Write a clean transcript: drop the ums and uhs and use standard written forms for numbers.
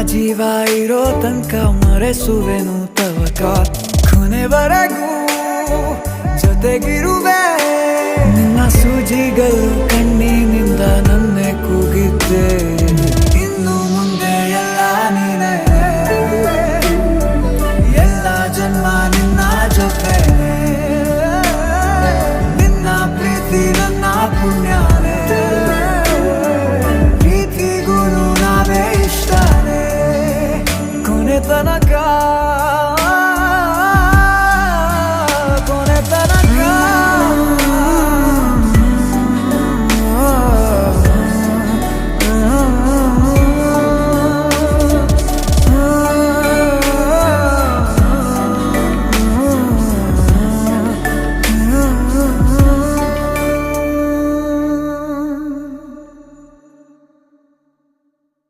ಜೀವ ಇರೋ ತನಕ ಮರೆಸುವೆನು ತವಕ ಕೊನೆವರೆಗೂ ಜೊತೆಗಿರುವೆ ನಿನ್ನ ಸೂಜಿಗಳು ಕಣ್ಣಿನಿಂದ ನನ್ನೆ ಕೂಗಿದ್ದೆ ಇನ್ನು ಮುಂದೆ ಎಲ್ಲ ನೀನೆ ಎಲ್ಲ ಜನ್ಮ ನಿನ್ನ ಜೊತೆ ನಿನ್ನ ಪ್ರೀತಿ ನನ್ನ ಪುಣ್ಯನೇ ಪ್ರೀತಿಗೂ ನಾವೇ ಇಷ್ಟನೇ ಕೊನೆ ತನಕ